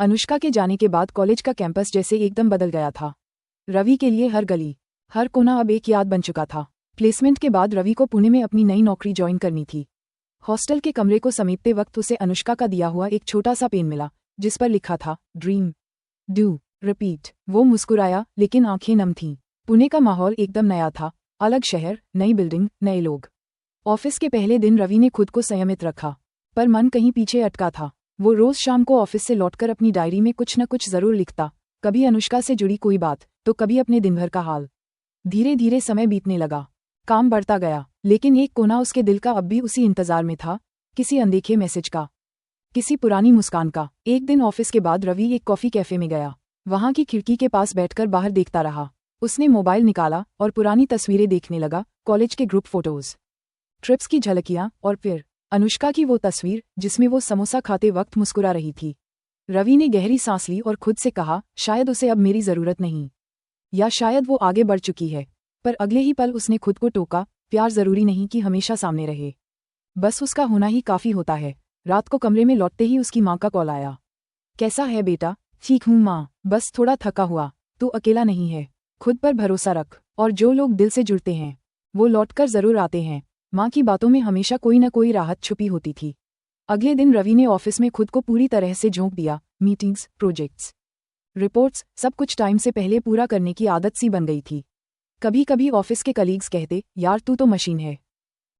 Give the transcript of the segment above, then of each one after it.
अनुष्का के जाने के बाद कॉलेज का कैंपस जैसे एकदम बदल गया था। रवि के लिए हर गली, हर कोना अब एक याद बन चुका था। प्लेसमेंट के बाद रवि को पुणे में अपनी नई नौकरी ज्वाइन करनी थी। हॉस्टल के कमरे को समेटते वक्त उसे अनुष्का का दिया हुआ एक छोटा सा पेन मिला, जिस पर लिखा था, ड्रीम डू रिपीट। वो मुस्कुराया, लेकिन आंखें नम थीं। पुणे का माहौल एकदम नया था, अलग शहर, नई बिल्डिंग, नए लोग। ऑफिस के पहले दिन रवि ने खुद को संयमित रखा, पर मन कहीं पीछे अटका था। वो रोज शाम को ऑफिस से लौटकर अपनी डायरी में कुछ न कुछ जरूर लिखता, कभी अनुष्का से जुड़ी कोई बात, तो कभी अपने दिन भर का हाल। धीरे धीरे समय बीतने लगा, काम बढ़ता गया, लेकिन एक कोना उसके दिल का अब भी उसी इंतजार में था, किसी अनदेखे मैसेज का, किसी पुरानी मुस्कान का। एक दिन ऑफिस के बाद रवि एक कॉफी कैफे में गया। वहां की खिड़की के पास बैठकर बाहर देखता रहा। उसने मोबाइल निकाला और पुरानी तस्वीरें देखने लगा, कॉलेज के ग्रुप फोटोज, ट्रिप्स की झलकियां, और फिर अनुष्का की वो तस्वीर जिसमें वो समोसा खाते वक्त मुस्कुरा रही थी। रवि ने गहरी सांस ली और खुद से कहा, शायद उसे अब मेरी जरूरत नहीं, या शायद वो आगे बढ़ चुकी है। पर अगले ही पल उसने खुद को टोका, प्यार जरूरी नहीं कि हमेशा सामने रहे, बस उसका होना ही काफी होता है। रात को कमरे में लौटते ही उसकी माँ का कॉल आया। कैसा है बेटा? ठीक हूँ माँ, बस थोड़ा थका हुआ। तू अकेला नहीं है, खुद पर भरोसा रख, और जो लोग दिल से जुड़ते हैं वो लौटकर जरूर आते हैं। माँ की बातों में हमेशा कोई न कोई राहत छुपी होती थी। अगले दिन रवि ने ऑफिस में खुद को पूरी तरह से झोंक दिया। मीटिंग्स, प्रोजेक्ट्स, रिपोर्ट्स, सब कुछ टाइम से पहले पूरा करने की आदत सी बन गई थी। कभी कभी ऑफिस के कलीग्स कहते, यार तू तो मशीन है,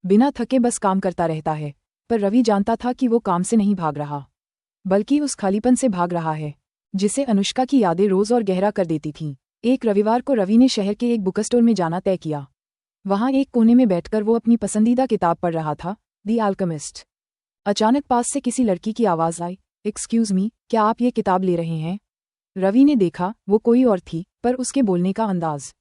बिना थके बस काम करता रहता है। पर रवि जानता था कि वो काम से नहीं भाग रहा, बल्कि उस खालीपन से भाग रहा है जिसे अनुष्का की यादें रोज और गहरा कर देती थीं। एक रविवार को रवि ने शहर के एक बुक स्टोर में जाना तय किया। वहां एक कोने में बैठकर वो अपनी पसंदीदा किताब पढ़ रहा था, द अल्केमिस्ट। अचानक पास से किसी लड़की की आवाज आई, एक्सक्यूज मी, क्या आप ये किताब ले रहे हैं? रवि ने देखा, वो कोई और थी, पर उसके बोलने का अंदाज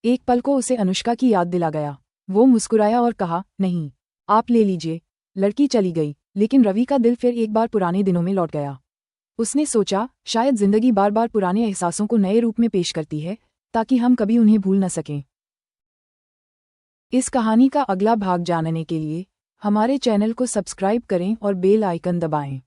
एक पल को उसे अनुष्का की याद दिला गया। वो मुस्कुराया और कहा, नहीं, आप ले लीजिए। लड़की चली गई, लेकिन रवि का दिल फिर एक बार पुराने दिनों में लौट गया। उसने सोचा, शायद जिंदगी बार बार पुराने एहसासों को नए रूप में पेश करती है, ताकि हम कभी उन्हें भूल न सकें। इस कहानी का अगला भाग जानने के लिए हमारे चैनल को सब्सक्राइब करें और बेल आइकन दबाएं।